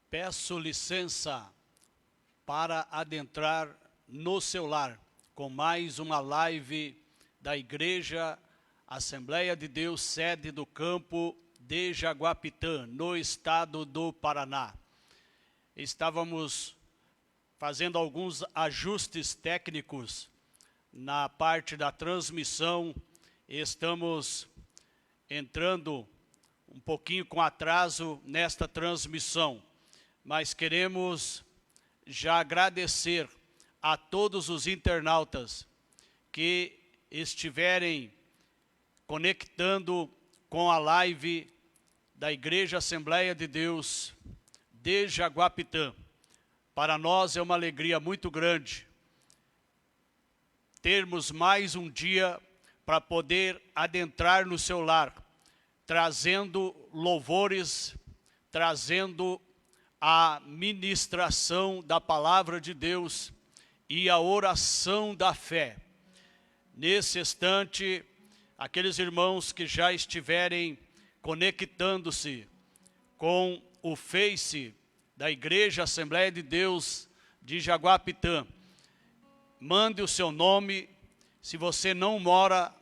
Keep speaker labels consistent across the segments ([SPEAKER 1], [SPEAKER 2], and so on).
[SPEAKER 1] Peço licença para adentrar no seu lar com mais uma live da Igreja Assembleia de Deus, sede do campo de Jaguapitã, no estado do Paraná. Estávamos fazendo alguns ajustes técnicos na parte da transmissão. Estamos entrando um pouquinho com atraso nesta transmissão, mas queremos já agradecer a todos os internautas que estiverem conectando com a live da Igreja Assembleia de Deus de Jaguapitã. Para nós é uma alegria muito grande termos mais um dia para poder adentrar no seu lar, trazendo louvores, trazendo a ministração da palavra de Deus e a oração da fé. Nesse instante, aqueles irmãos que já estiverem conectando-se com o Face da Igreja Assembleia de Deus de Jaguapitã, mande o seu nome. Se você não mora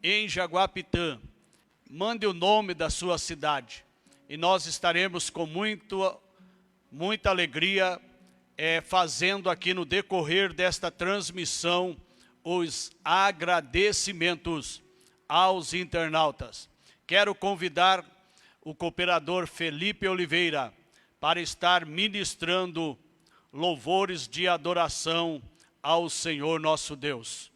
[SPEAKER 1] em Jaguapitã, mande o nome da sua cidade, e nós estaremos com muita alegria fazendo aqui no decorrer desta transmissão os agradecimentos aos internautas. Quero convidar o cooperador Felipe Oliveira para estar ministrando louvores de adoração ao Senhor nosso Deus.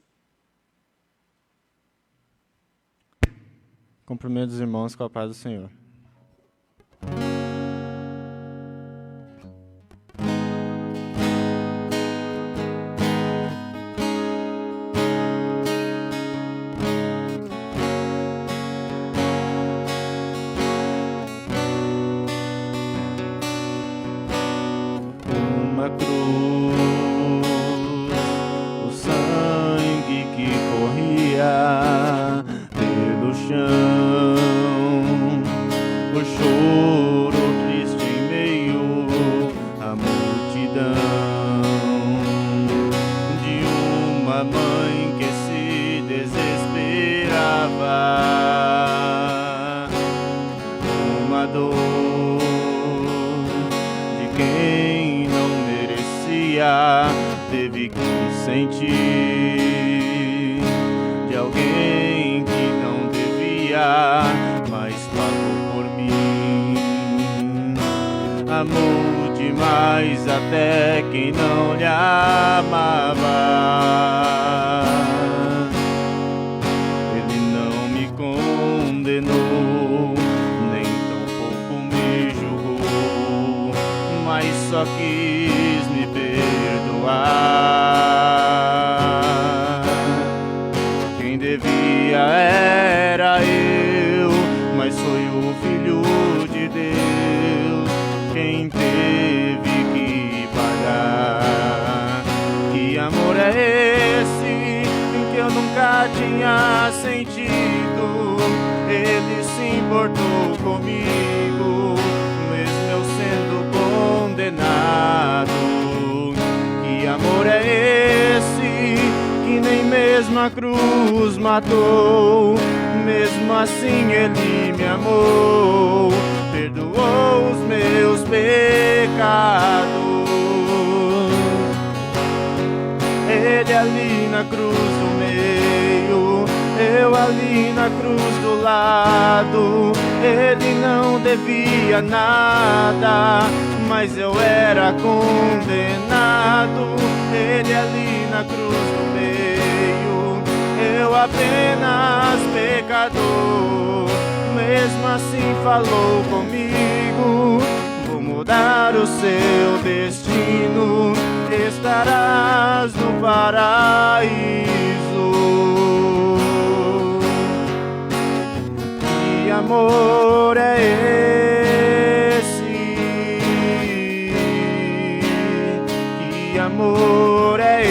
[SPEAKER 2] Cumprimento os irmãos com a paz do Senhor. Uma cruz, o sangue que corria pelo chão, o choro triste em meio à multidão de uma mãe que se desesperava, uma dor de quem não merecia teve que sentir, de alguém que não devia, mas pagou por mim. Amou demais até quem não lhe amava. Ele não me condenou, nem tampouco me julgou, mas só quis me perdoar. Quem devia era eu, mas foi o Filho de Deus quem teve que pagar. Que amor é esse em que eu nunca tinha sentido? Ele se importou comigo, mesmo eu sendo condenado. Que amor é esse que nem mesmo a cruz matou? Mesmo assim ele me amou, perdoou os meus pecados. Ele ali na cruz do meio, eu ali na cruz do lado. Ele não devia nada, mas eu era condenado. Ele ali na cruz do meio, eu apenas pecador. Mesmo assim falou comigo: vou mudar o seu destino, estarás no paraíso. Que amor é esse? Que amor é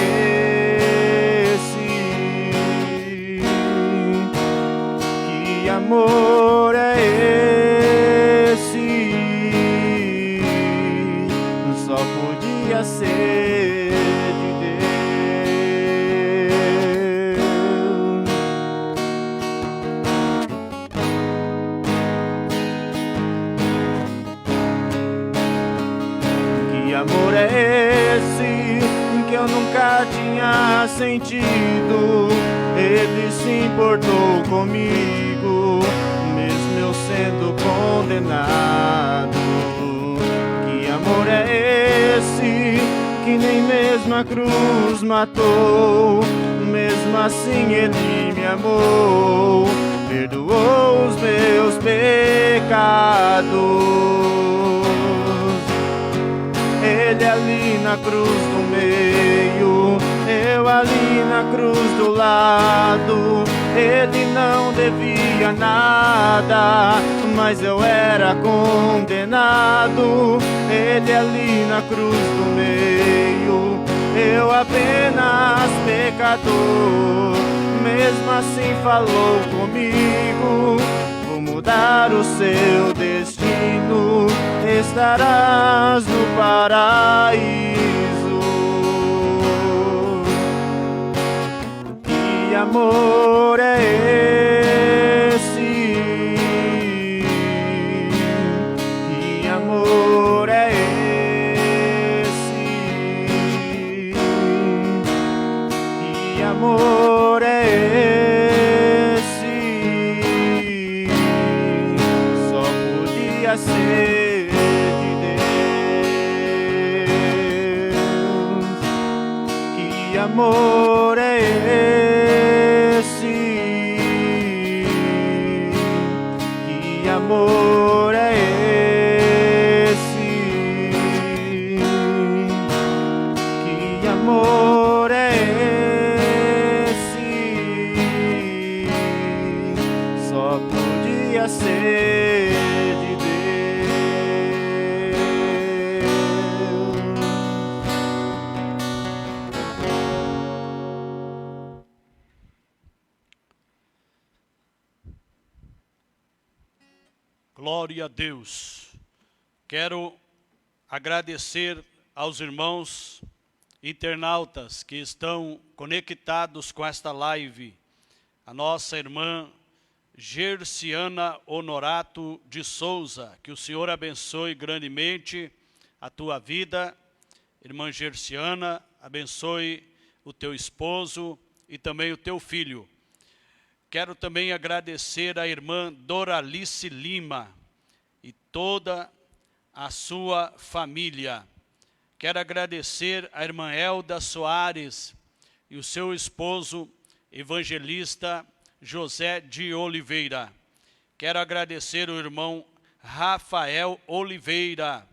[SPEAKER 2] esse? Que amor é esse? ser de Deus. Que amor é esse que eu nunca tinha sentido? Ele se importou comigo, mesmo eu sendo condenado. Que amor é esse que nem mesmo a cruz matou? Mesmo assim ele me amou, perdoou os meus pecados. Ele ali na cruz do meio, eu ali na cruz do lado. Ele não devia nada, mas eu era condenado. Ele ali na cruz do meio, eu apenas pecador. Mesmo assim falou comigo: vou mudar o seu destino, estarás no paraíso. Que amor é esse? Que amor é esse? Que amor é esse? Só podia ser de Deus. Que amor é esse? Que amor é esse? Que amor é esse? Só podia ser de Deus.
[SPEAKER 1] Glória a Deus. Quero agradecer aos irmãos internautas que estão conectados com esta live. A nossa irmã Gerciana Honorato de Souza, que o Senhor abençoe grandemente a tua vida. Irmã Gerciana, abençoe o teu esposo e também o teu filho. Quero também agradecer à irmã Doralice Lima e toda a sua família. Quero agradecer à irmã Elda Soares e o seu esposo, evangelista José de Oliveira. Quero agradecer o irmão Rafael Oliveira,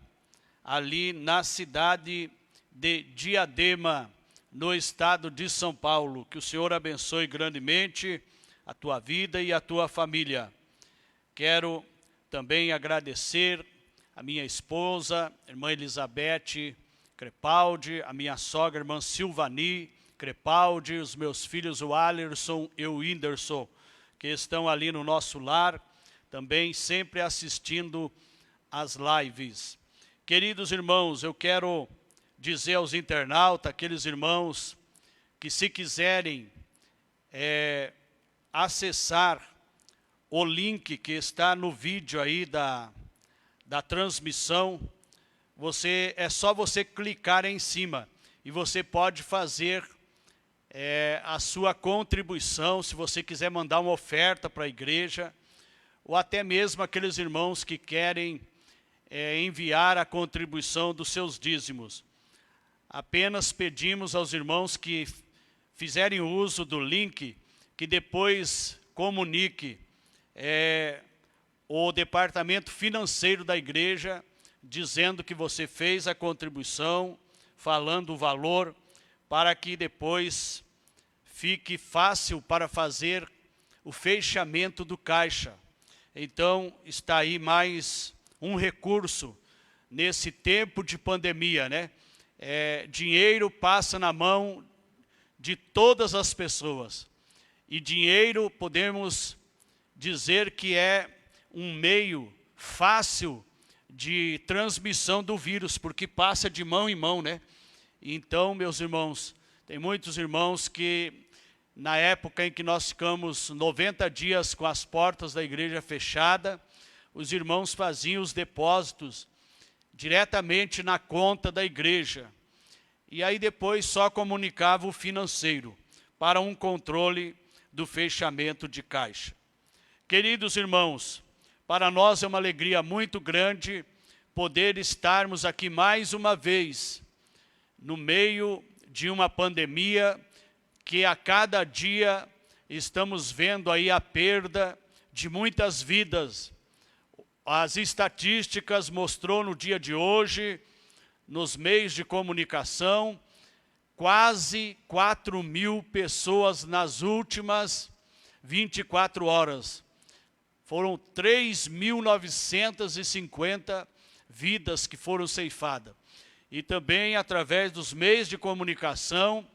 [SPEAKER 1] ali na cidade de Diadema, no estado de São Paulo. Que o Senhor abençoe grandemente a tua vida e a tua família. Quero também agradecer a minha esposa, irmã Elizabeth Crepaldi, a minha sogra, irmã Silvani Crepaldi, os meus filhos, o Alerson e o Whindersson, que estão ali no nosso lar, também sempre assistindo às lives. Queridos irmãos, eu quero dizer aos internautas, aqueles irmãos que se quiserem acessar o link que está no vídeo aí da transmissão, é só você clicar em cima e você pode fazer a sua contribuição, se você quiser mandar uma oferta para a igreja, ou até mesmo aqueles irmãos que querem enviar a contribuição dos seus dízimos. Apenas pedimos aos irmãos que fizerem uso do link, que depois comunique o departamento financeiro da igreja, dizendo que você fez a contribuição, falando o valor, para que depois fique fácil para fazer o fechamento do caixa. Então, está aí mais um recurso nesse tempo de pandemia, né? Dinheiro passa na mão de todas as pessoas. E dinheiro, podemos dizer que é um meio fácil de transmissão do vírus, porque passa de mão em mão, né? Então, meus irmãos, tem muitos irmãos que, na época em que nós ficamos 90 dias com as portas da igreja fechada, os irmãos faziam os depósitos diretamente na conta da igreja. E aí depois só comunicava o financeiro para um controle do fechamento de caixa. Queridos irmãos, para nós é uma alegria muito grande poder estarmos aqui mais uma vez, no meio de uma pandemia que a cada dia estamos vendo aí a perda de muitas vidas. As estatísticas mostrou no dia de hoje, nos meios de comunicação, quase 4.000 pessoas nas últimas 24 horas. Foram 3.950 vidas que foram ceifadas. E também, através dos meios de comunicação,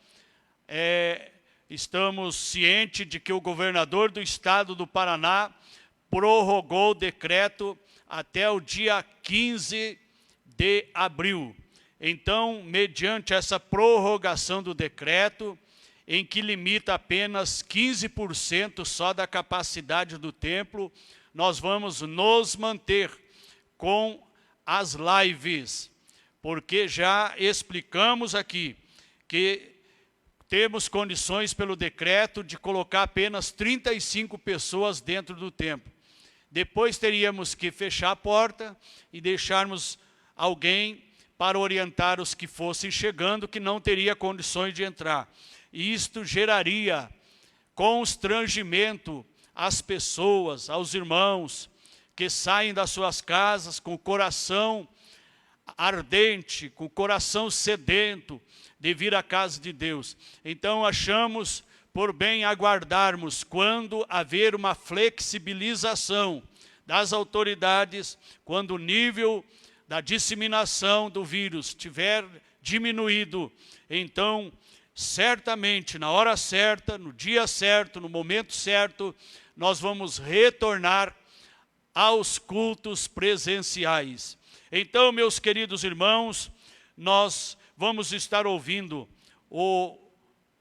[SPEAKER 1] estamos cientes de que o governador do estado do Paraná prorrogou o decreto até o dia 15 de abril. Então, mediante essa prorrogação do decreto, em que limita apenas 15% só da capacidade do templo, nós vamos nos manter com as lives, porque já explicamos aqui que temos condições pelo decreto de colocar apenas 35 pessoas dentro do templo. Depois teríamos que fechar a porta e deixarmos alguém para orientar os que fossem chegando, que não teria condições de entrar. E isto geraria constrangimento às pessoas, aos irmãos, que saem das suas casas com o coração ardente, com o coração sedento de vir à casa de Deus. Então achamos por bem aguardarmos quando haver uma flexibilização das autoridades, quando o nível da disseminação do vírus tiver diminuído, então certamente na hora certa, no dia certo, no momento certo, nós vamos retornar aos cultos presenciais. Então, meus queridos irmãos, nós vamos estar ouvindo o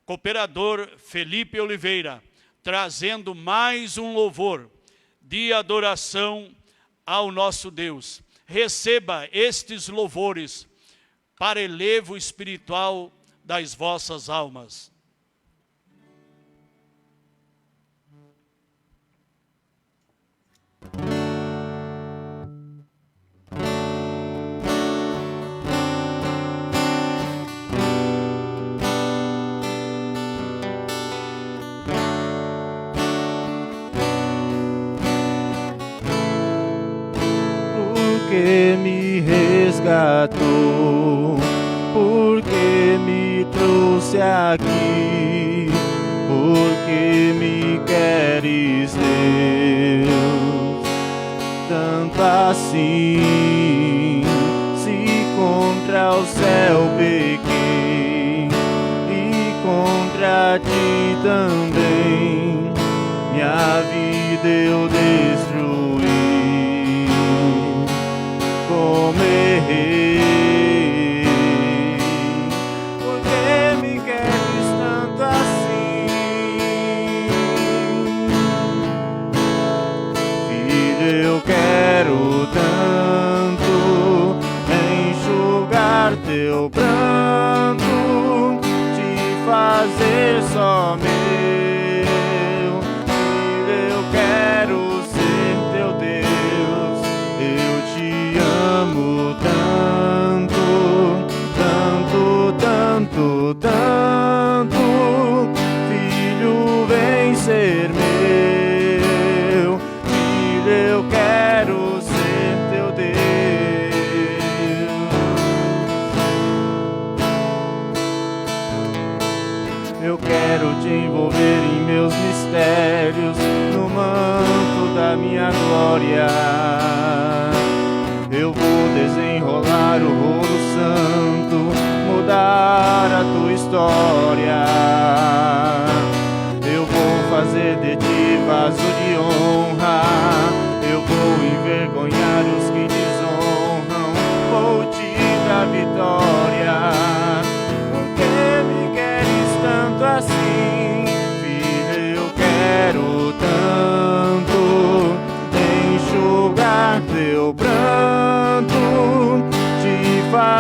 [SPEAKER 1] cooperador Felipe Oliveira, trazendo mais um louvor de adoração ao nosso Deus. Receba estes louvores para elevo espiritual das vossas almas.
[SPEAKER 2] Porque me resgatou, porque me trouxe aqui, porque me queres, Deus, tanto assim. Se contra o céu pequei e contra ti também, minha vida eu destruí. Como errei, porque me queres tanto assim? Filho, eu quero tanto enxugar teu pranto, te fazer só meu. Filho, eu quero ser teu Deus, eu te amo tanto, tanto, tanto, tanto. Filho, vem ser meu. Filho, eu quero ser teu Deus. Eu quero te envolver em meus mistérios, no manto da minha glória. Eu vou desenrolar o rolo santo, mudar a tua história. Eu vou fazer de ti vaso de honra, eu vou envergonhar os que desonram, vou te dar vitória.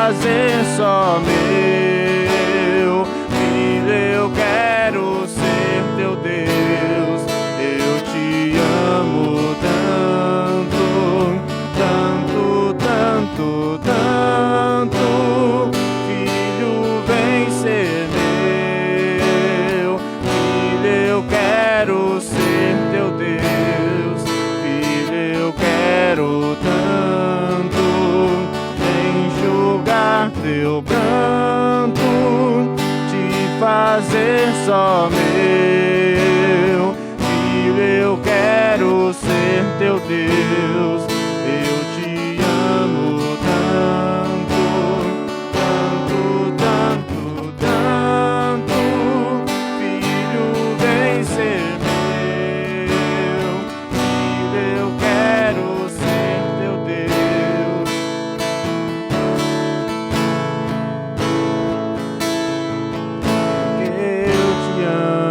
[SPEAKER 2] fazer só meu. Filho, eu quero ser teu Deus. Eu te amo tanto, tanto, tanto, tanto. Filho, vem ser meu. Filho, eu quero ser teu Deus. Filho, eu quero tanto enxugar teu pranto, te fazer só meu. Filho, eu quero ser teu Deus. Eu te amo tanto, tanto, tanto, tanto. Filho, vem ser meu. Filho, eu quero ser teu Deus. Eu te amo.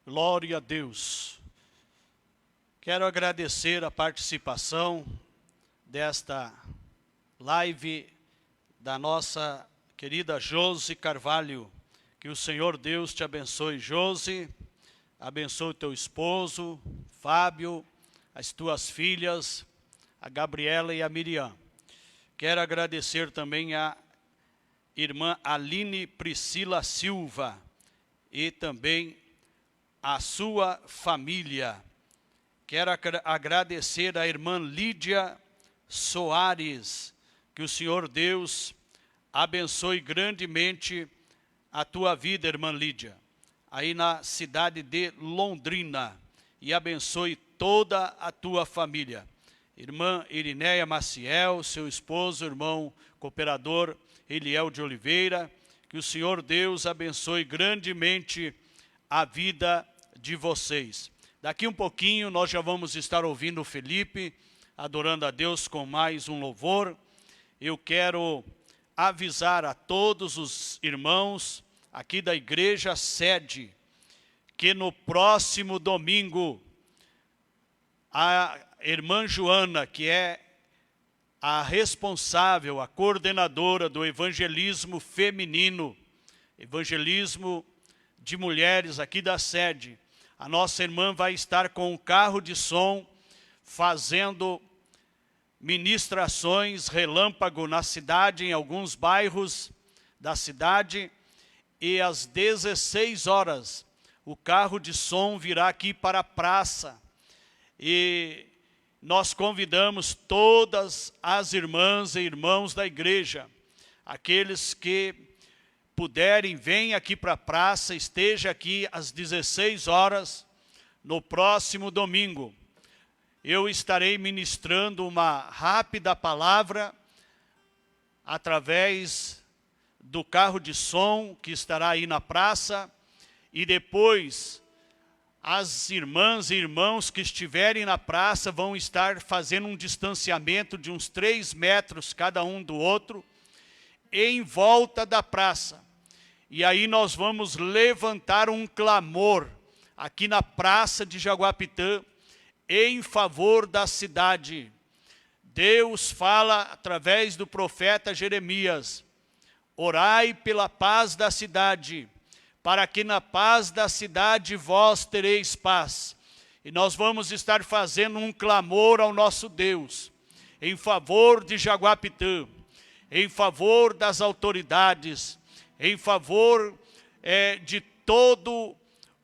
[SPEAKER 1] Glória a Deus. Quero agradecer a participação desta live da nossa querida Josi Carvalho. Que o Senhor Deus te abençoe, Josi. Abençoe o teu esposo, Fábio, as tuas filhas, a Gabriela e a Miriam. Quero agradecer também a irmã Aline Priscila Silva e também a sua família. Quero agradecer a irmã Lídia Soares. Que o Senhor Deus abençoe grandemente a tua vida, irmã Lídia, aí na cidade de Londrina, e abençoe toda a tua família. Irmã Irineia Maciel, seu esposo, irmão cooperador Eliel de Oliveira, que o Senhor Deus abençoe grandemente a vida de vocês. Daqui um pouquinho nós já vamos estar ouvindo o Felipe, adorando a Deus com mais um louvor. Eu quero avisar a todos os irmãos aqui da igreja sede, que no próximo domingo, a irmã Joana, que é a responsável, a coordenadora do evangelismo feminino, evangelismo de mulheres aqui da sede, a nossa irmã vai estar com um carro de som, fazendo ministrações relâmpago na cidade, em alguns bairros da cidade, e às 16 horas, o carro de som virá aqui para a praça, e nós convidamos todas as irmãs e irmãos da igreja, aqueles que puderem, venham aqui para a praça, esteja aqui às 16 horas, no próximo domingo. Eu estarei ministrando uma rápida palavra, através do carro de som, que estará aí na praça, e depois as irmãs e irmãos que estiverem na praça vão estar fazendo um distanciamento de uns 3 metros cada um do outro, em volta da praça. E aí nós vamos levantar um clamor aqui na praça de Jaguapitã, em favor da cidade. Deus fala através do profeta Jeremias: orai pela paz da cidade, para que na paz da cidade vós tereis paz. E nós vamos estar fazendo um clamor ao nosso Deus, em favor de Jaguapitã, em favor das autoridades, em favor de todos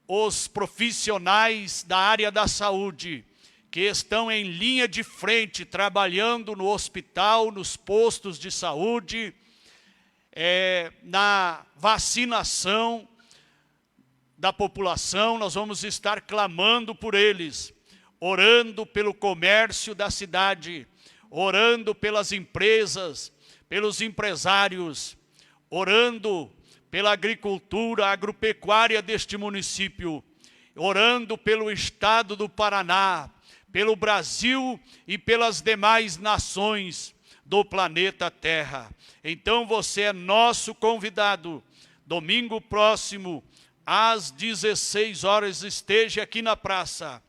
[SPEAKER 1] os profissionais da área da saúde, que estão em linha de frente, trabalhando no hospital, nos postos de saúde, na vacinação da população. Nós vamos estar clamando por eles, orando pelo comércio da cidade, orando pelas empresas, pelos empresários, orando pela agricultura, agropecuária deste município. orando pelo estado do Paraná, pelo Brasil e pelas demais nações do planeta Terra. Então você é nosso convidado. Domingo próximo, às 16 horas, esteja aqui na praça.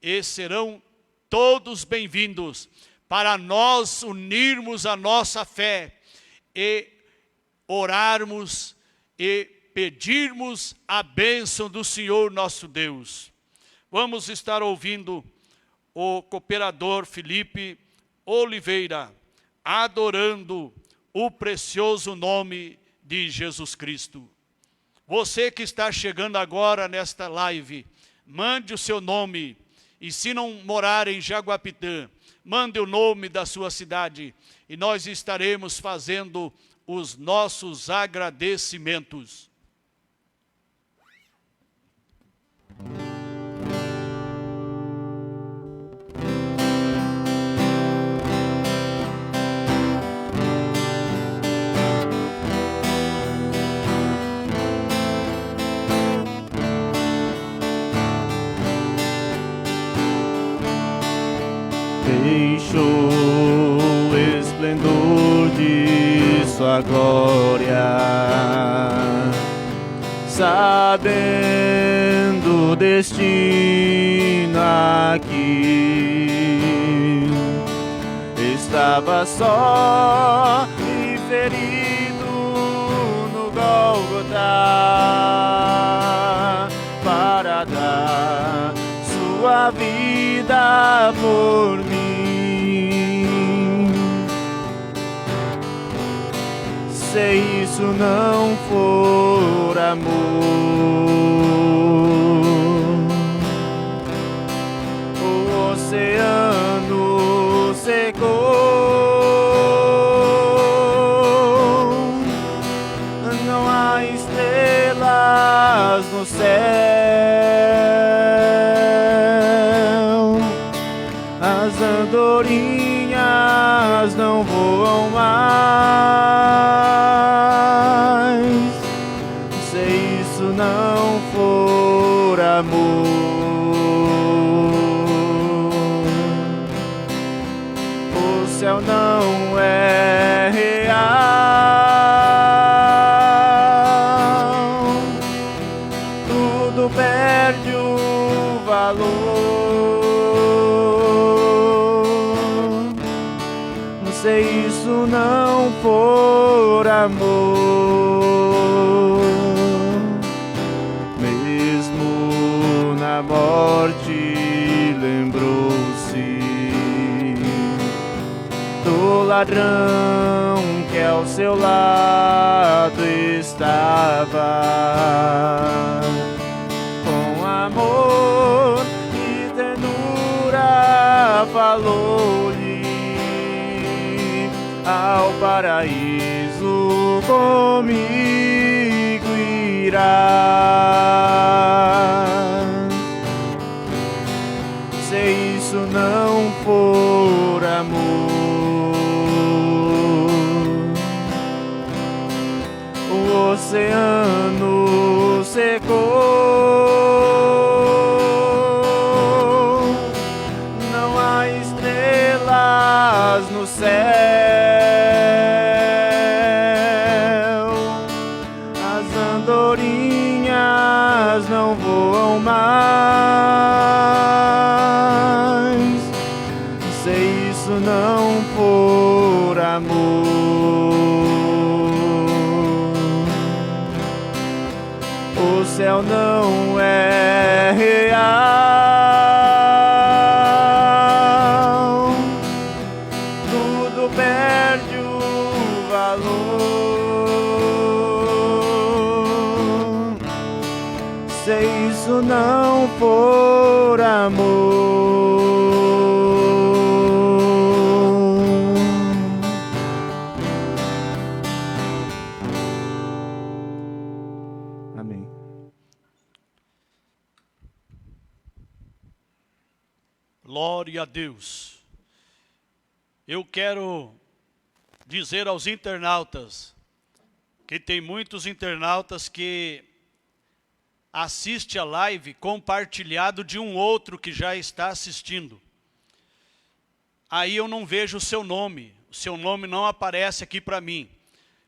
[SPEAKER 1] E serão todos bem-vindos para nós unirmos a nossa fé e orarmos e pedirmos a bênção do Senhor nosso Deus. Vamos estar ouvindo o cooperador Felipe Oliveira, adorando o precioso nome de Jesus Cristo. Você que está chegando agora nesta live, mande o seu nome, e se não morar em Jaguapitã, mande o nome da sua cidade, e nós estaremos fazendo os nossos agradecimentos.
[SPEAKER 2] Deixou o esplendor de sua glória, sabendo o destino aqui. Estava só e ferido no Gólgota para dar sua vida por mim. Se isso não for amor, o oceano secou, não há estrelas no céu, as andorinhas não voam mais. Se isso não for amor, o céu não é real, tudo perde o valor. Se isso não for amor, mesmo na morte lembrou-se do ladrão que ao seu lado estava. Com amor e ternura falou-lhe: ao paraíso comigo irás. Se isso não for amor, o oceano secou, não há estrelas no céu, andorinhas não voam mais. Se isso não for amor, o céu não é real, tudo perde o valor. Se isso não for amor, amém.
[SPEAKER 1] Glória a Deus. Eu quero dizer aos internautas que tem muitos internautas que assiste a live compartilhado de um outro que já está assistindo. Aí eu não vejo o seu nome não aparece aqui para mim.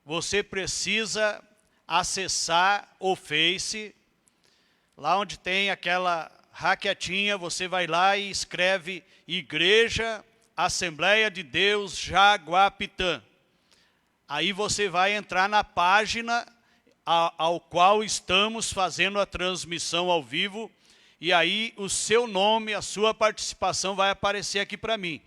[SPEAKER 1] Você precisa acessar o Face, lá onde tem aquela raquetinha, você vai lá e escreve Igreja Assembleia de Deus Jaguapitã. Aí você vai entrar na página ao qual estamos fazendo a transmissão ao vivo, e aí o seu nome, a sua participação vai aparecer aqui para mim.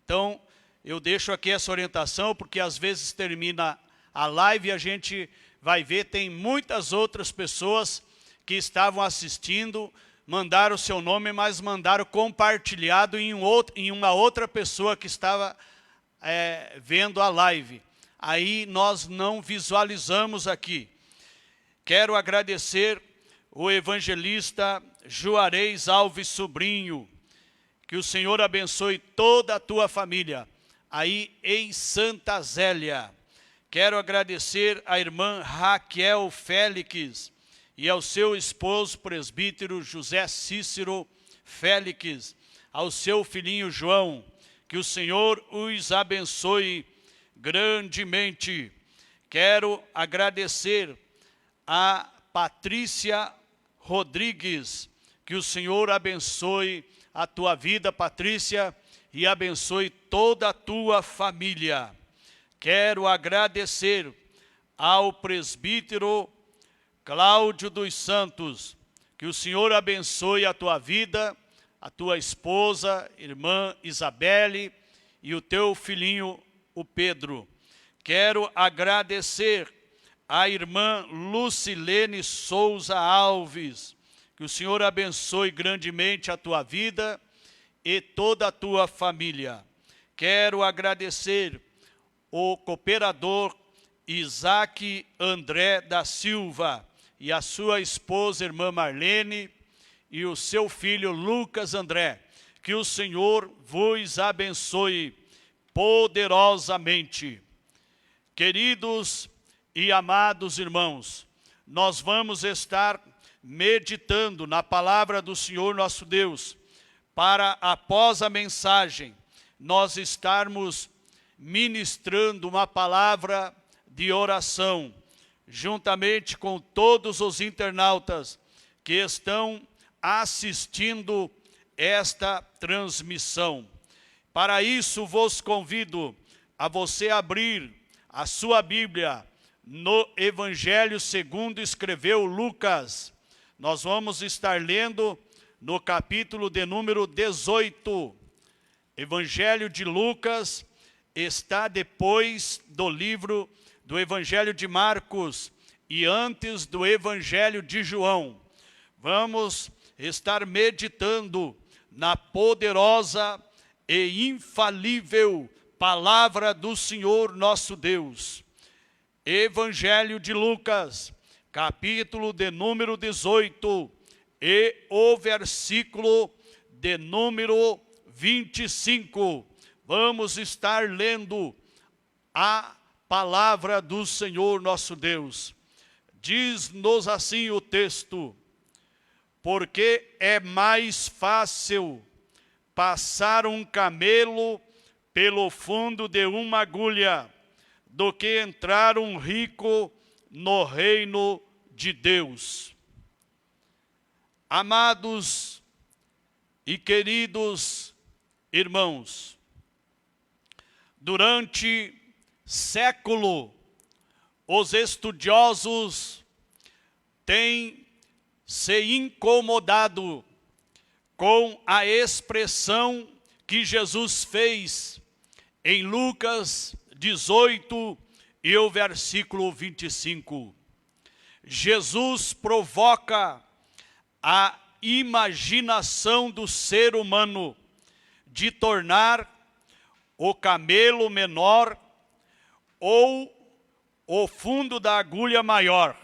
[SPEAKER 1] Então, eu deixo aqui essa orientação, porque às vezes termina a live e a gente vai ver, tem muitas outras pessoas que estavam assistindo, mandaram o seu nome, mas mandaram compartilhado em uma outra pessoa que estava vendo a live. Aí nós não visualizamos aqui. Quero agradecer o evangelista Juarez Alves Sobrinho, que o Senhor abençoe toda a tua família, aí em Santa Zélia. Quero agradecer a irmã Raquel Félix e ao seu esposo, presbítero José Cícero Félix, ao seu filhinho João, que o Senhor os abençoe grandemente. Quero agradecer a Patrícia Rodrigues, que o Senhor abençoe a tua vida, Patrícia, e abençoe toda a tua família. Quero agradecer ao presbítero Cláudio dos Santos, que o Senhor abençoe a tua vida, a tua esposa, irmã Isabelle, e o teu filhinho, o Pedro. Quero agradecer à irmã Lucilene Souza Alves, que o Senhor abençoe grandemente a tua vida e toda a tua família. Quero agradecer o cooperador Isaac André da Silva e a sua esposa, irmã Marlene, e o seu filho Lucas André. Que o Senhor vos abençoe poderosamente. Queridos e amados irmãos, nós vamos estar meditando na palavra do Senhor nosso Deus, para após a mensagem, nós estarmos ministrando uma palavra de oração, juntamente com todos os internautas que estão assistindo esta transmissão. Para isso, vos convido a você abrir a sua Bíblia no Evangelho segundo escreveu Lucas. Nós vamos estar lendo no capítulo de número 18. Evangelho de Lucas está depois do livro do Evangelho de Marcos e antes do Evangelho de João. Vamos estar meditando na poderosa e infalível palavra do Senhor nosso Deus. Evangelho de Lucas, capítulo de número 18 e o versículo de número 25. Vamos estar lendo a palavra do Senhor nosso Deus. Diz-nos assim o texto: porque é mais fácil passar um camelo pelo fundo de uma agulha do que entrar um rico no reino de Deus. Amados e queridos irmãos, durante século, os estudiosos têm se incomodado com a expressão que Jesus fez em Lucas 18 e o versículo 25. Jesus provoca a imaginação do ser humano de tornar o camelo menor ou o fundo da agulha maior.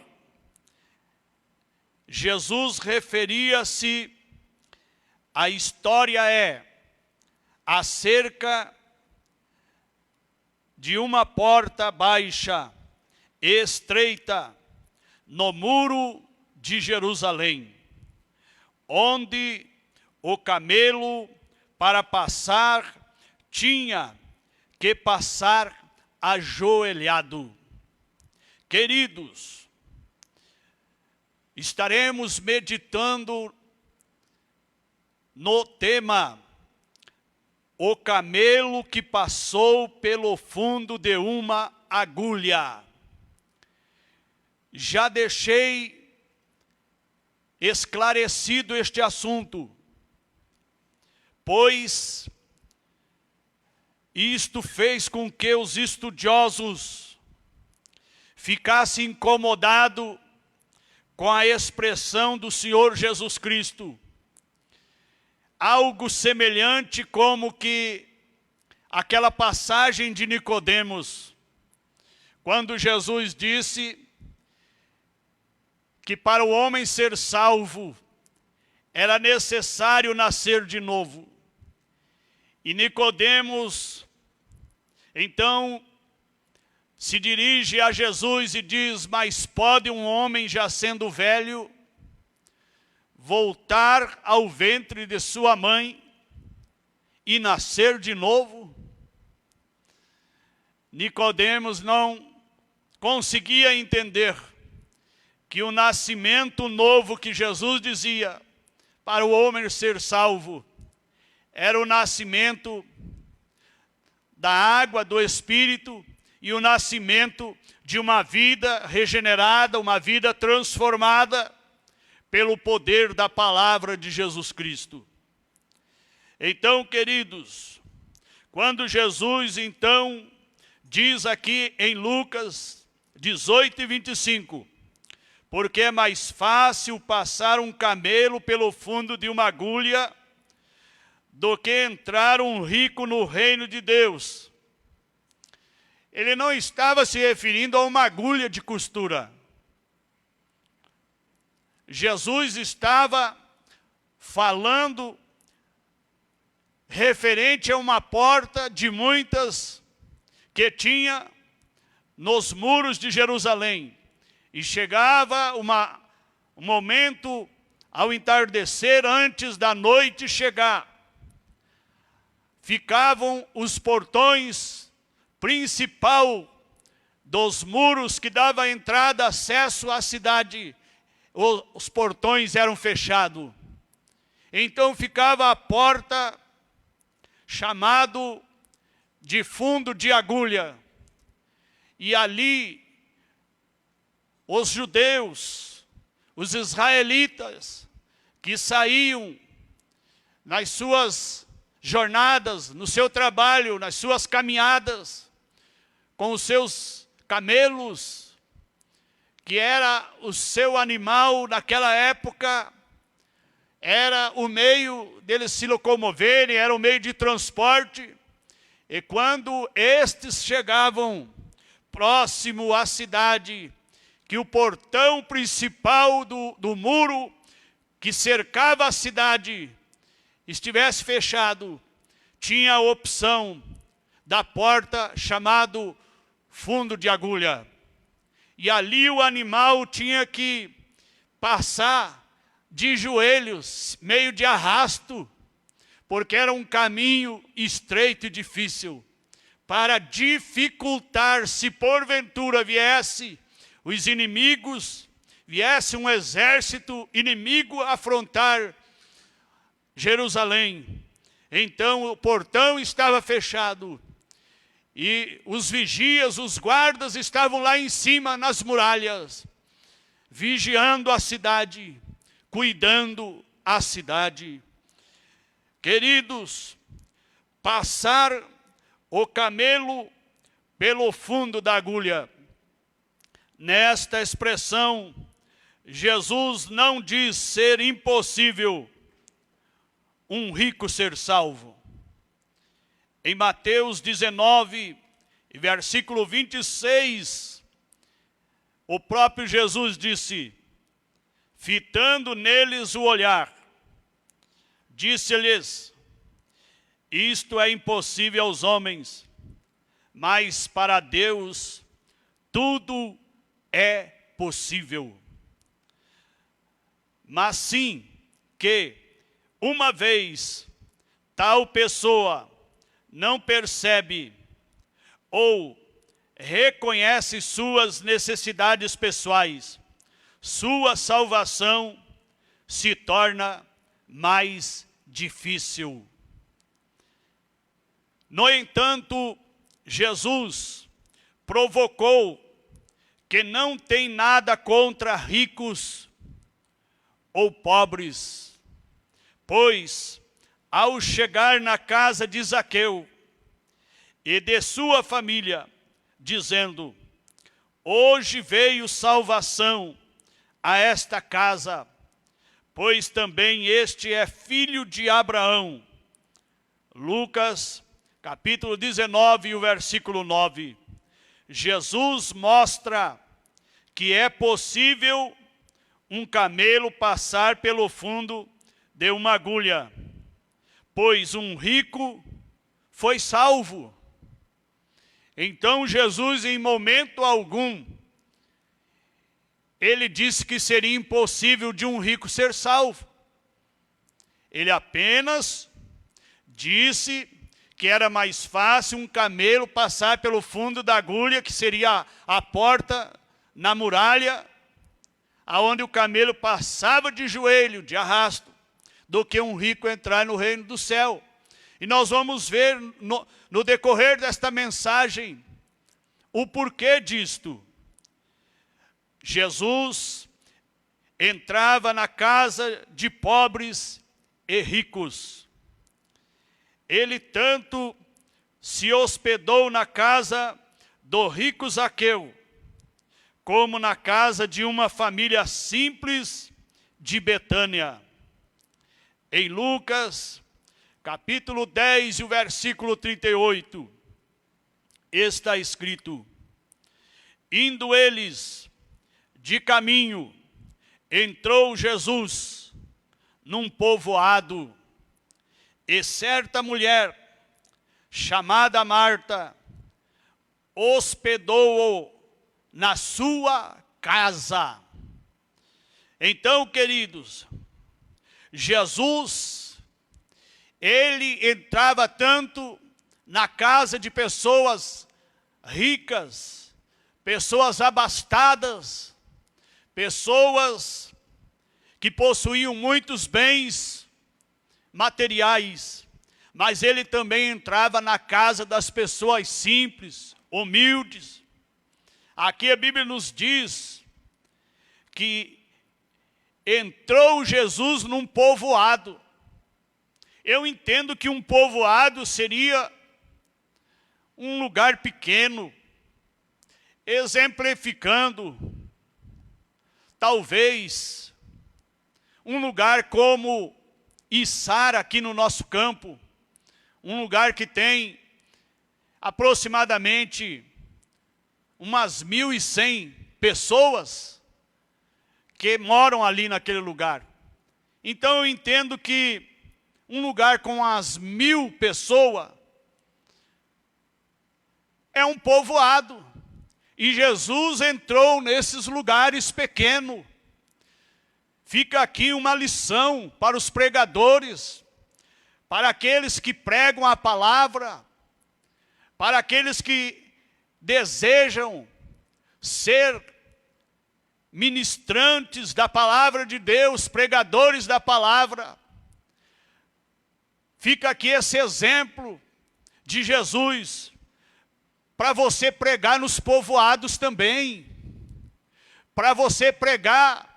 [SPEAKER 1] Jesus referia-se, a história acerca de uma porta baixa, estreita, no muro de Jerusalém, onde o camelo, para passar, tinha que passar ajoelhado. Queridos, estaremos meditando no tema o camelo que passou pelo fundo de uma agulha. Já deixei esclarecido este assunto, pois isto fez com que os estudiosos ficassem incomodados com a expressão do Senhor Jesus Cristo. Algo semelhante como que aquela passagem de Nicodemos, quando Jesus disse que para o homem ser salvo era necessário nascer de novo. E Nicodemos, então, se dirige a Jesus e diz: mas pode um homem já sendo velho voltar ao ventre de sua mãe e nascer de novo? Nicodemos não conseguia entender que o nascimento novo que Jesus dizia para o homem ser salvo era o nascimento da água do Espírito e o nascimento de uma vida regenerada, uma vida transformada pelo poder da palavra de Jesus Cristo. Então, queridos, quando Jesus então diz aqui em Lucas 18:25, porque é mais fácil passar um camelo pelo fundo de uma agulha do que entrar um rico no reino de Deus. Ele não estava se referindo a uma agulha de costura. Jesus estava falando referente a uma porta de muitas que tinha nos muros de Jerusalém. E chegava um momento ao entardecer, antes da noite chegar, ficavam os portões principal dos muros que dava entrada, acesso à cidade. Os portões eram fechados. Então ficava a porta chamado de fundo de agulha. E ali os judeus, os israelitas, que saíam nas suas jornadas, no seu trabalho, nas suas caminhadas, com os seus camelos, que era o seu animal naquela época, era o meio deles se locomoverem, era o meio de transporte. E quando estes chegavam próximo à cidade, que o portão principal do muro que cercava a cidade estivesse fechado, tinha a opção da porta chamado fundo de agulha. E ali o animal tinha que passar de joelhos, meio de arrasto, porque era um caminho estreito e difícil, para dificultar, se porventura viesse os inimigos, viesse um exército inimigo afrontar Jerusalém. Então o portão estava fechado e os vigias, os guardas estavam lá em cima nas muralhas, vigiando a cidade, cuidando a cidade. Queridos, passar o camelo pelo fundo da agulha. Nesta expressão, Jesus não diz ser impossível um rico ser salvo. Em Mateus 19, versículo 26, o próprio Jesus disse, fitando neles o olhar, disse-lhes, isto é impossível aos homens, mas para Deus tudo é possível. mas sim que, uma vez tal pessoa não percebe ou reconhece suas necessidades pessoais, sua salvação se torna mais difícil. No entanto, Jesus provocou que não tem nada contra ricos ou pobres, pois, ao chegar na casa de Zaqueu e de sua família, dizendo: hoje veio salvação a esta casa, pois também este é filho de Abraão. Lucas, capítulo 19, o versículo 9. Jesus mostra que é possível um camelo passar pelo fundo de uma agulha, pois um rico foi salvo. Então Jesus, em momento algum, ele disse que seria impossível de um rico ser salvo. Ele apenas disse que era mais fácil um camelo passar pelo fundo da agulha, que seria a porta na muralha, aonde o camelo passava de joelho, de arrasto, do que um rico entrar no reino do céu. E nós vamos ver no decorrer desta mensagem o porquê disto. Jesus entrava na casa de pobres e ricos. Ele tanto se hospedou na casa do rico Zaqueu, como na casa de uma família simples de Betânia. Em Lucas, capítulo 10, o versículo 38, está escrito: indo eles de caminho, entrou Jesus num povoado, e certa mulher, chamada Marta, hospedou-o na sua casa. Então, queridos, Jesus, ele entrava tanto na casa de pessoas ricas, pessoas abastadas, pessoas que possuíam muitos bens materiais, mas ele também entrava na casa das pessoas simples, humildes. Aqui a Bíblia nos diz que entrou Jesus num povoado. Eu entendo que um povoado seria um lugar pequeno, exemplificando, talvez, um lugar como Içara, aqui no nosso campo, um lugar que tem aproximadamente umas 1.100 pessoas que moram ali naquele lugar. Então eu entendo que um lugar com as 1.000 pessoas é um povoado. E Jesus entrou nesses lugares pequenos. Fica aqui uma lição para os pregadores, para aqueles que pregam a palavra, para aqueles que desejam ser ministrantes da palavra de Deus, pregadores da palavra. Fica aqui esse exemplo de Jesus, para você pregar nos povoados também, para você pregar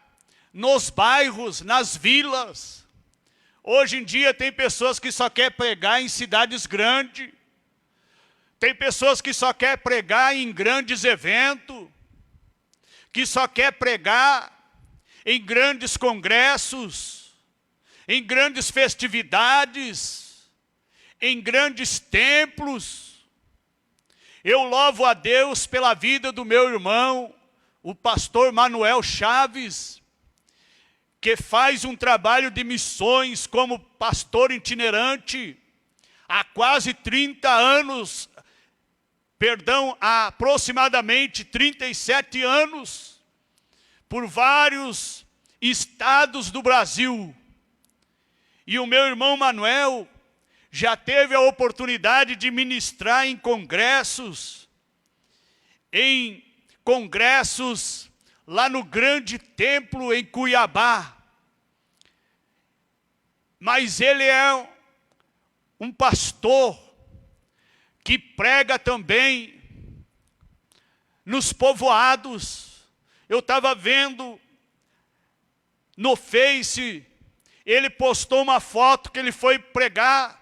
[SPEAKER 1] nos bairros, nas vilas. Hoje em dia tem pessoas que só querem pregar em cidades grandes, tem pessoas que só querem pregar em grandes eventos, que só quer pregar em grandes congressos, em grandes festividades, em grandes templos. Eu louvo a Deus pela vida do meu irmão, o pastor Manuel Chaves, que faz um trabalho de missões como pastor itinerante há quase 30 anos, há aproximadamente 37 anos, por vários estados do Brasil. E o meu irmão Manuel já teve a oportunidade de ministrar em congressos lá no Grande Templo em Cuiabá. Mas ele é um pastor que prega também nos povoados. Eu estava vendo no Face, ele postou uma foto que ele foi pregar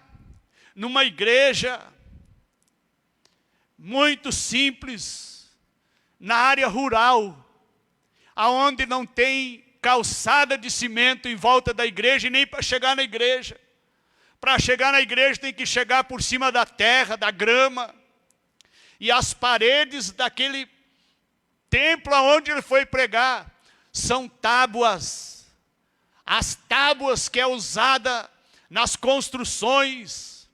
[SPEAKER 1] numa igreja muito simples, na área rural, aonde não tem calçada de cimento em volta da igreja e nem para chegar na igreja. Para chegar na igreja tem que chegar por cima da terra, da grama. E as paredes daquele templo aonde ele foi pregar são tábuas. As tábuas que é usada nas construções,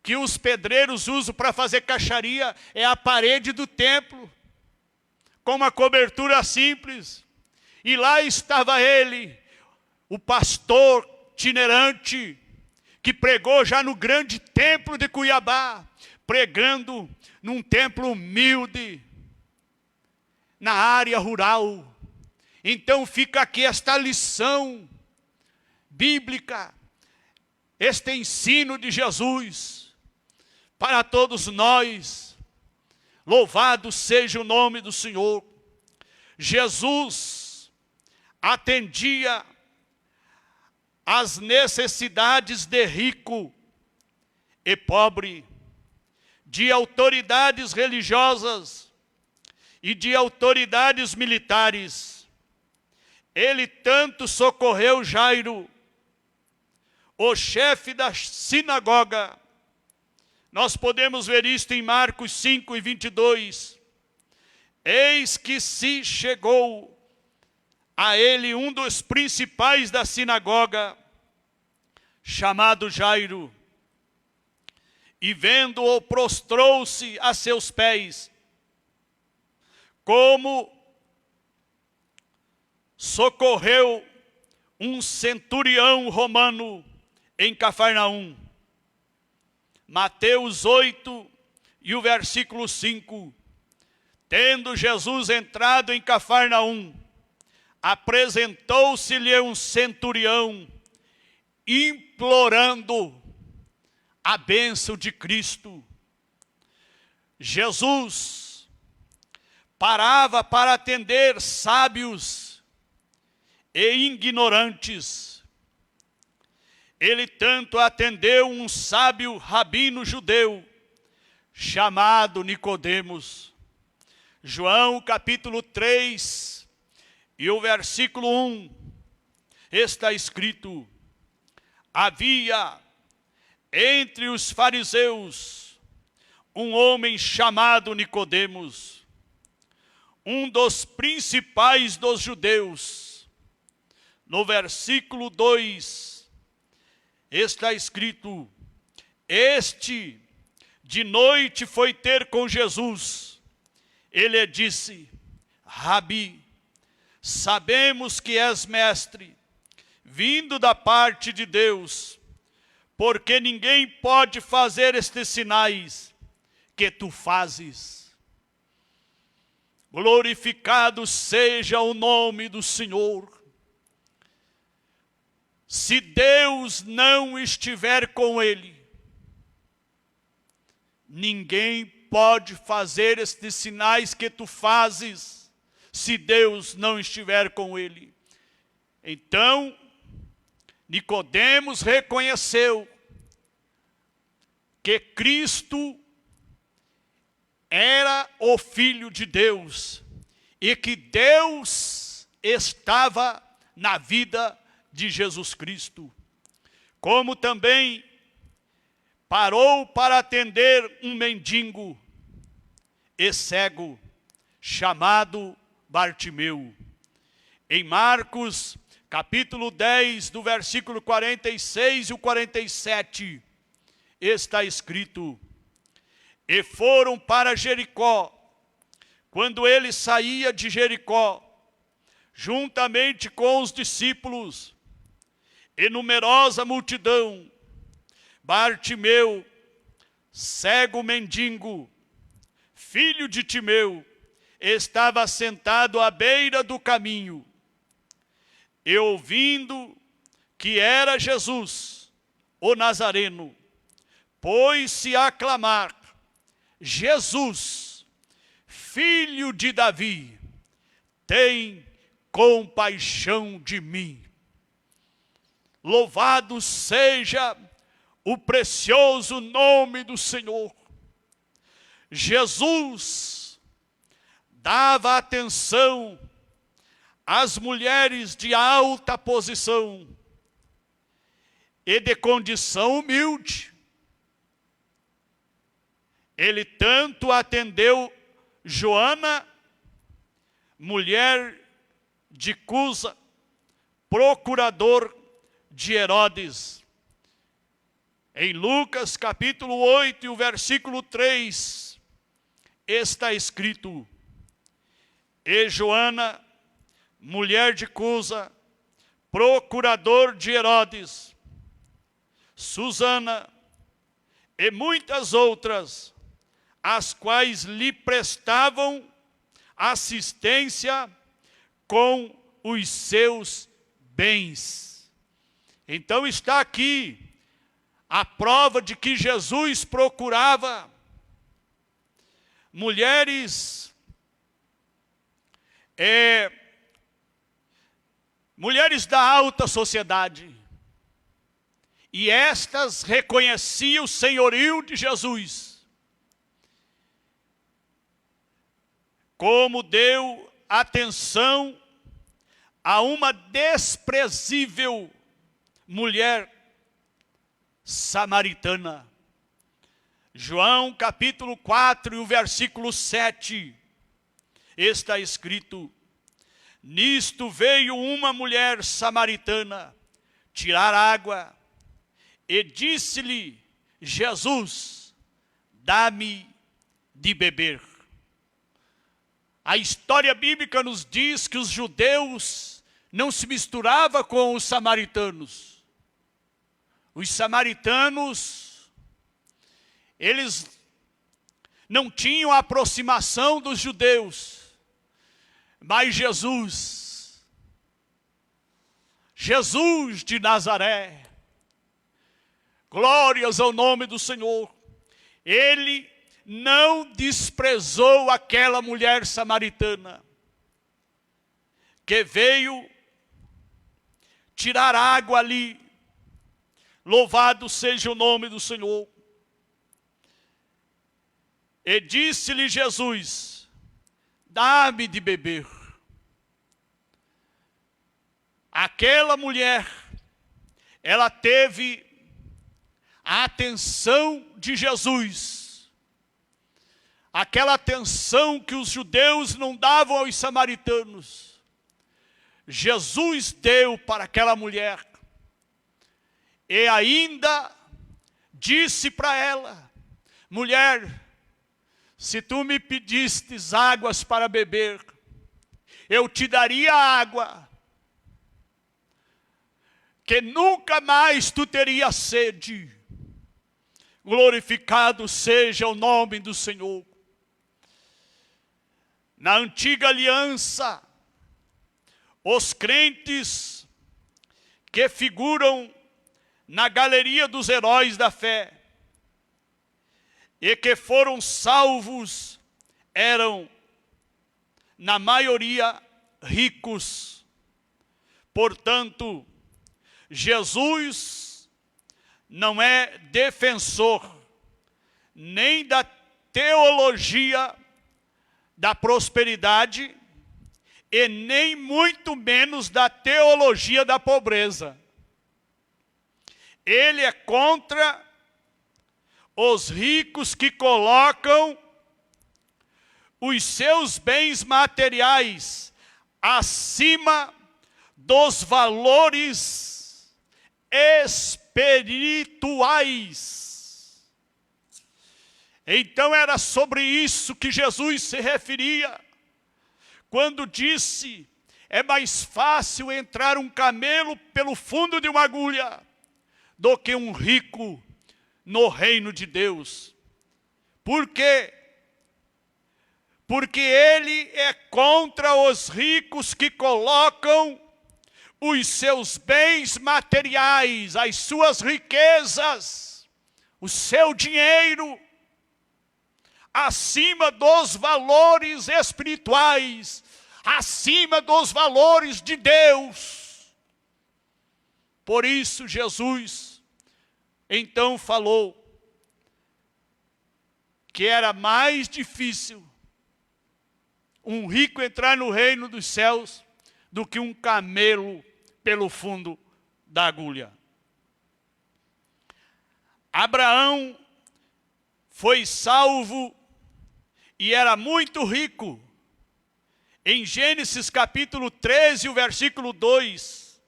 [SPEAKER 1] que os pedreiros usam para fazer caixaria, é a parede do templo, com uma cobertura simples. E lá estava ele, o pastor itinerante, que pregou já no Grande Templo de Cuiabá, pregando num templo humilde, na área rural. Então fica aqui esta lição bíblica, este ensino de Jesus, para todos nós. Louvado seja o nome do Senhor. Jesus atendia às necessidades de rico e pobre, de autoridades religiosas e de autoridades militares. Ele tanto socorreu Jairo, o chefe da sinagoga. Nós podemos ver isto em Marcos 5:22. Eis que se chegou a ele um dos principais da sinagoga, chamado Jairo, e vendo-o, prostrou-se a seus pés, como socorreu um centurião romano em Cafarnaum. Mateus 8 e o versículo 5. Tendo Jesus entrado em Cafarnaum, apresentou-se-lhe um centurião, implorando a bênção de Cristo. Jesus parava para atender sábios e ignorantes. Ele tanto atendeu um sábio rabino judeu, chamado Nicodemos. João capítulo 3 e o versículo 1, está escrito: havia entre os fariseus um homem chamado Nicodemos, um dos principais dos judeus. No versículo 2 está escrito: este de noite foi ter com Jesus. Ele disse: Rabi, sabemos que és mestre, vindo da parte de Deus, porque ninguém pode fazer estes sinais que tu fazes. Glorificado seja o nome do Senhor. Se Deus não estiver com ele, ninguém pode fazer estes sinais que tu fazes, se Deus não estiver com ele. Então, Nicodemos reconheceu que Cristo era o Filho de Deus e que Deus estava na vida de Jesus Cristo. Como também parou para atender um mendigo e cego, chamado Bartimeu. Em Marcos capítulo 10, do versículo 46 e o 47, está escrito: e foram para Jericó. Quando ele saía de Jericó, juntamente com os discípulos e numerosa multidão, Bartimeu, cego mendigo, filho de Timeu, estava sentado à beira do caminho. E ouvindo que era Jesus, o Nazareno, pôs-se a clamar: Jesus, filho de Davi, tem compaixão de mim. Louvado seja o precioso nome do Senhor. Jesus dava atenção às mulheres de alta posição e de condição humilde. Ele tanto atendeu Joana, mulher de Cusa, procurador de Herodes. Em Lucas capítulo 8 e o versículo 3, está escrito: e Joana, mulher de Cusa, procurador de Herodes, Susana e muitas outras, as quais lhe prestavam assistência com os seus bens. Então está aqui a prova de que Jesus procurava mulheres da alta sociedade. E estas reconheciam o senhorio de Jesus. Como deu atenção a uma desprezível mulher samaritana. João capítulo 4 e o versículo 7, está escrito: nisto veio uma mulher samaritana tirar água, e disse-lhe Jesus: dá-me de beber. A história bíblica nos diz que os judeus não se misturavam com os samaritanos. Os samaritanos, eles não tinham a aproximação dos judeus. Mas Jesus de Nazaré, glórias ao nome do Senhor, ele não desprezou aquela mulher samaritana que veio tirar água ali. Louvado seja o nome do Senhor. E disse-lhe Jesus: dá-me de beber. Aquela mulher, ela teve a atenção de Jesus. Aquela atenção que os judeus não davam aos samaritanos. Jesus deu para aquela mulher. E ainda disse para ela: mulher, se tu me pedistes águas para beber, eu te daria água, que nunca mais tu terias sede. Glorificado seja o nome do Senhor. Na antiga aliança, os crentes que figuram na galeria dos heróis da fé e que foram salvos eram, na maioria, ricos. Portanto, Jesus não é defensor nem da teologia da prosperidade e nem muito menos da teologia da pobreza. Ele é contra os ricos que colocam os seus bens materiais acima dos valores espirituais. Então era sobre isso que Jesus se referia quando disse: é mais fácil entrar um camelo pelo fundo de uma agulha do que um rico no reino de Deus. Por quê? Porque ele é contra os ricos que colocam os seus bens materiais, as suas riquezas, o seu dinheiro, acima dos valores espirituais, acima dos valores de Deus. Por isso Jesus então falou que era mais difícil um rico entrar no reino dos céus do que um camelo pelo fundo da agulha. Abraão foi salvo e era muito rico. Em Gênesis capítulo 13, o versículo 2,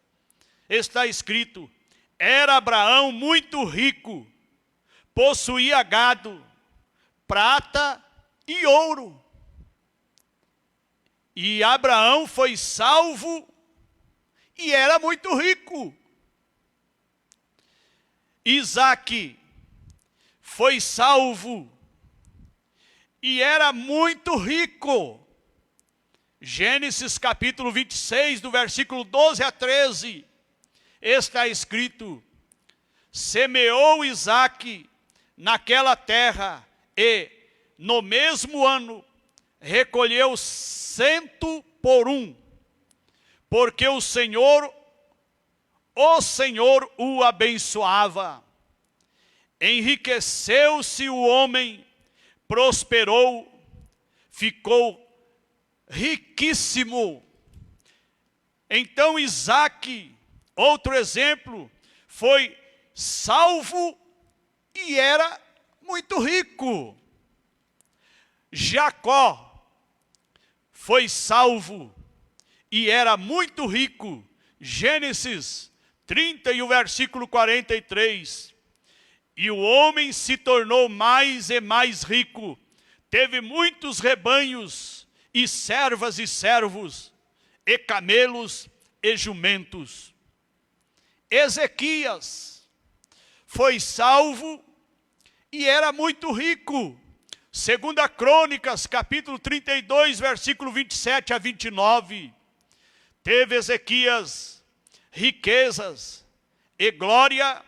[SPEAKER 1] está escrito: era Abraão muito rico, possuía gado, prata e ouro. E Abraão foi salvo e era muito rico. Isaque foi salvo e era muito rico. Gênesis capítulo 26, do versículo 12 a 13, está escrito: semeou Isaque naquela terra e, no mesmo ano, recolheu 100 por 1, porque o Senhor o abençoava. Enriqueceu-se o homem, prosperou, ficou riquíssimo. Então Isaque, outro exemplo, foi salvo e era muito rico. Jacó foi salvo e era muito rico. Gênesis 30 e o versículo 43. E o homem se tornou mais e mais rico, teve muitos rebanhos, e servas e servos, e camelos e jumentos. Ezequias foi salvo e era muito rico. 2 Crônicas, capítulo 32, versículo 27 a 29. Teve Ezequias riquezas e glória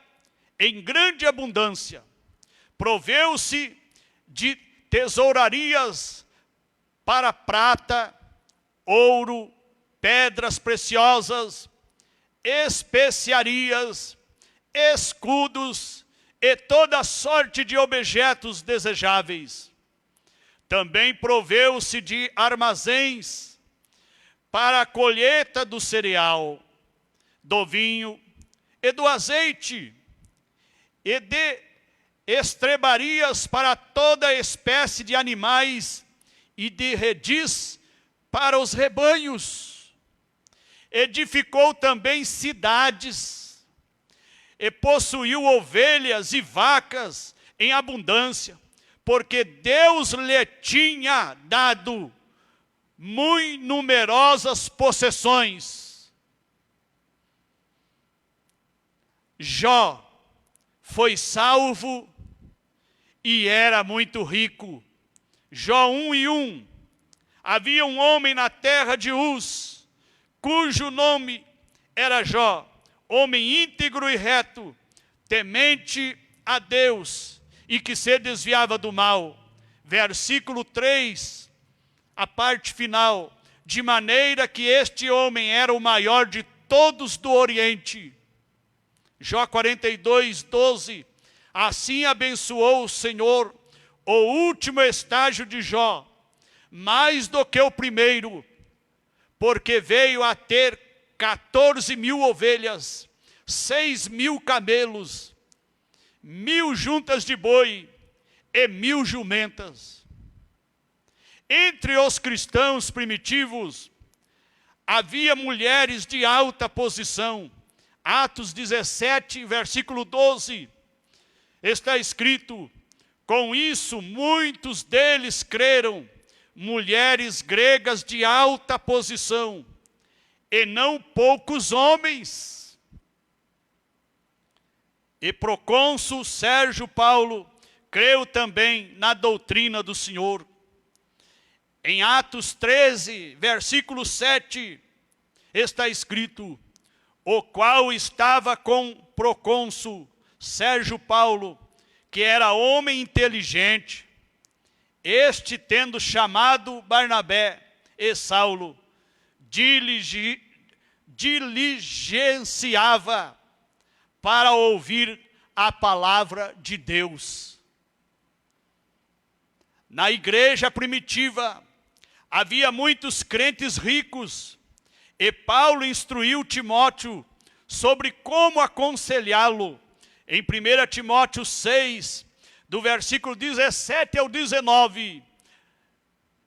[SPEAKER 1] em grande abundância. Proveu-se de tesourarias para prata, ouro, pedras preciosas, especiarias, escudos e toda sorte de objetos desejáveis. Também proveu-se de armazéns para a colheita do cereal, do vinho e do azeite, e de estrebarias para toda espécie de animais e de redis para os rebanhos. Edificou também cidades e possuiu ovelhas e vacas em abundância, porque Deus lhe tinha dado muito numerosas possessões. Jó foi salvo e era muito rico. Jó 1:1. Havia um homem na terra de Uz, cujo nome era Jó, homem íntegro e reto, temente a Deus, e que se desviava do mal. Versículo 3, a parte final: de maneira que este homem era o maior de todos do Oriente. Jó 42:12. Assim abençoou o Senhor o último estágio de Jó, mais do que o primeiro, porque veio a ter 14.000 ovelhas, 6.000 camelos, 1.000 juntas de boi e 1.000 jumentas. Entre os cristãos primitivos, havia mulheres de alta posição. Atos 17, versículo 12, está escrito: com isso muitos deles creram, mulheres gregas de alta posição, e não poucos homens. E procônsul Sérgio Paulo creu também na doutrina do Senhor. Em Atos 13, versículo 7, está escrito: o qual estava com procônsul Sérgio Paulo, que era homem inteligente, este tendo chamado Barnabé e Saulo, diligenciava para ouvir a palavra de Deus. Na igreja primitiva, havia muitos crentes ricos, e Paulo instruiu Timóteo sobre como aconselhá-lo. Em 1 Timóteo 6, do versículo 17 ao 19,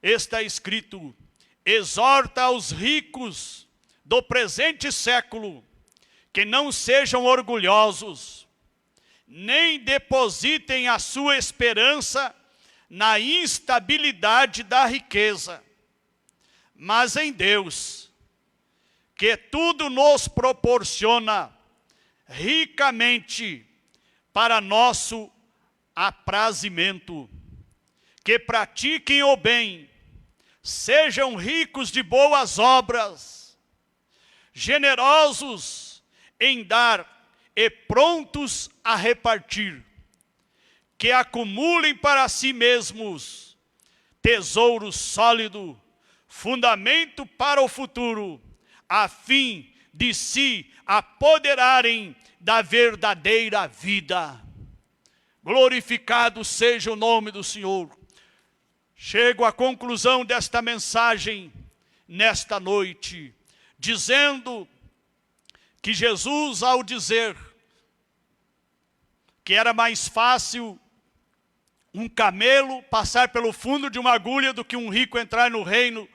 [SPEAKER 1] está escrito: exorta aos ricos do presente século que não sejam orgulhosos, nem depositem a sua esperança na instabilidade da riqueza, mas em Deus, que tudo nos proporciona ricamente para nosso aprazimento. Que pratiquem o bem, sejam ricos de boas obras, generosos em dar e prontos a repartir. Que acumulem para si mesmos tesouro sólido, fundamento para o futuro, a fim de se apoderarem da verdadeira vida. Glorificado seja o nome do Senhor. Chego à conclusão desta mensagem nesta noite, dizendo que Jesus, ao dizer que era mais fácil um camelo passar pelo fundo de uma agulha do que um rico entrar no reino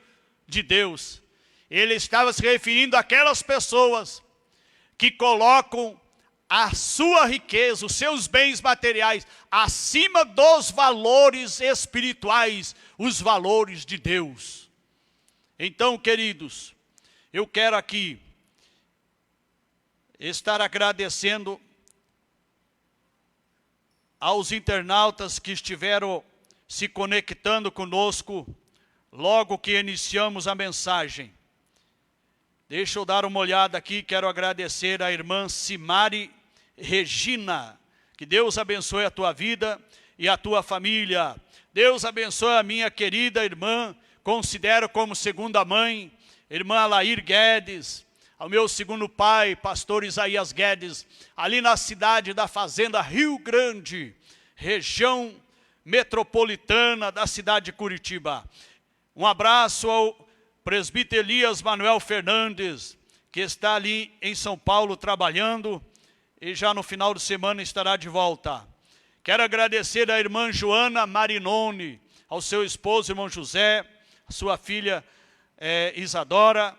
[SPEAKER 1] de Deus, ele estava se referindo àquelas pessoas que colocam a sua riqueza, os seus bens materiais, acima dos valores espirituais, os valores de Deus. Então, queridos, eu quero aqui estar agradecendo aos internautas que estiveram se conectando conosco logo que iniciamos a mensagem. Deixa eu dar uma olhada aqui, quero agradecer a irmã Simari Regina. Que Deus abençoe a tua vida e a tua família. Deus abençoe a minha querida irmã, considero como segunda mãe, irmã Alair Guedes, ao meu segundo pai, pastor Isaías Guedes, ali na cidade da Fazenda Rio Grande, região metropolitana da cidade de Curitiba. Um abraço ao presbítero Elias Manuel Fernandes, que está ali em São Paulo trabalhando e já no final de semana estará de volta. Quero agradecer à irmã Joana Marinoni, ao seu esposo, irmão José, a sua filha Isadora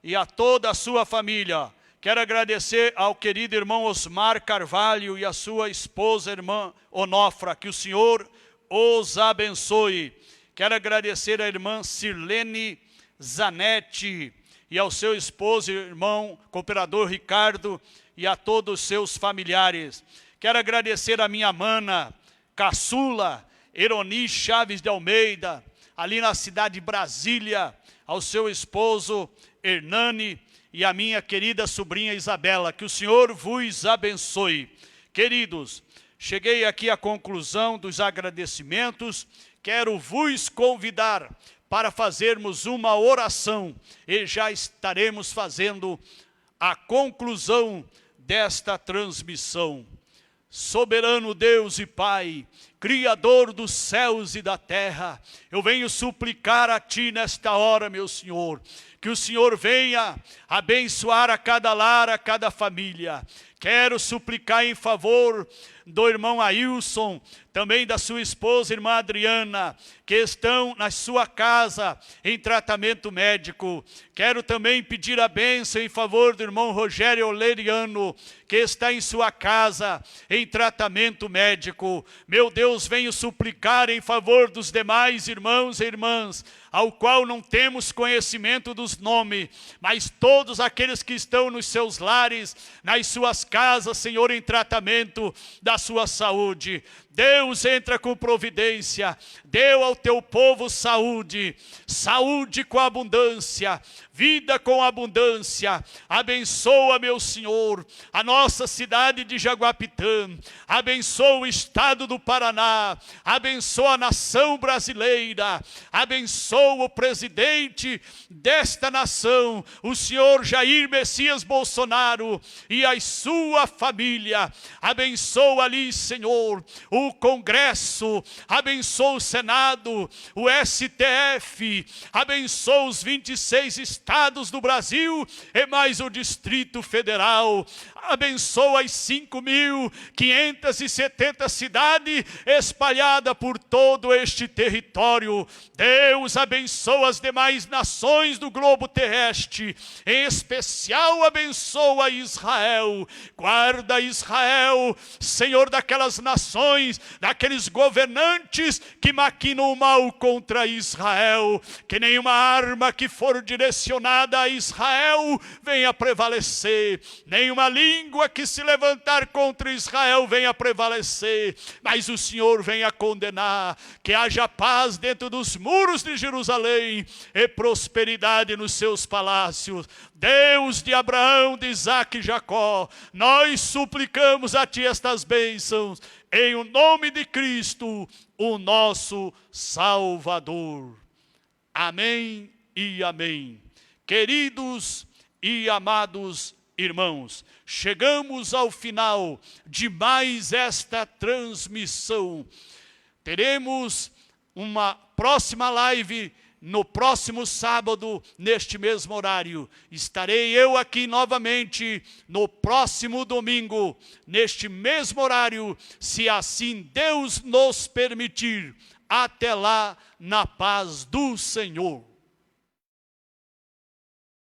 [SPEAKER 1] e a toda a sua família. Quero agradecer ao querido irmão Osmar Carvalho e a sua esposa, irmã Onofra, que o Senhor os abençoe. Quero agradecer à irmã Sirlene Zanetti e ao seu esposo, irmão cooperador Ricardo, e a todos os seus familiares. Quero agradecer a minha mana, caçula, Eroni Chaves de Almeida, ali na cidade de Brasília, ao seu esposo, Hernani, e a minha querida sobrinha Isabela. Que o Senhor vos abençoe. Queridos, cheguei aqui à conclusão dos agradecimentos. Quero vos convidar para fazermos uma oração e já estaremos fazendo a conclusão desta transmissão. Soberano Deus e Pai, Criador dos céus e da terra, eu venho suplicar a Ti nesta hora, meu Senhor, que o Senhor venha abençoar a cada lar, a cada família, Quero suplicar em favor do irmão Ailson, também da sua esposa, irmã Adriana, que estão na sua casa em tratamento médico. Quero também pedir a bênção em favor do irmão Rogério Oleriano, que está em sua casa em tratamento médico. Meu Deus, venho suplicar em favor dos demais irmãos e irmãs, ao qual não temos conhecimento dos nomes, mas todos aqueles que estão nos seus lares, nas suas casas, Senhor, em tratamento da sua saúde. Deus, entra com providência, deu ao teu povo saúde, saúde com abundância, vida com abundância. Abençoa, meu Senhor, a nossa cidade de Jaguapitã, abençoa o estado do Paraná, abençoa a nação brasileira, abençoa o presidente desta nação, o senhor Jair Messias Bolsonaro e a sua família. Abençoa ali, Senhor, o Congresso, abençoa o Senado, o STF, abençoa os 26 estados do Brasil e mais o Distrito Federal. Abençoa as 5.570 cidades espalhadas por todo este território. Deus, abençoa as demais nações do globo terrestre, em especial abençoa Israel. Guarda Israel, Senhor, daquelas nações, daqueles governantes que maquinam o mal contra Israel. Que nenhuma arma que for direcionada a Israel venha prevalecer, nenhuma língua que se levantar contra Israel venha prevalecer, mas o Senhor venha condenar. Que haja paz dentro dos muros de Jerusalém e prosperidade nos seus palácios. Deus de Abraão, de Isaque e Jacó, nós suplicamos a Ti estas bênçãos, em o nome de Cristo, o nosso Salvador. Amém e amém. Queridos e amados irmãos, chegamos ao final de mais esta transmissão. Teremos uma próxima live no próximo sábado, neste mesmo horário. Estarei eu aqui novamente no próximo domingo, neste mesmo horário, se assim Deus nos permitir. Até lá, na paz do Senhor.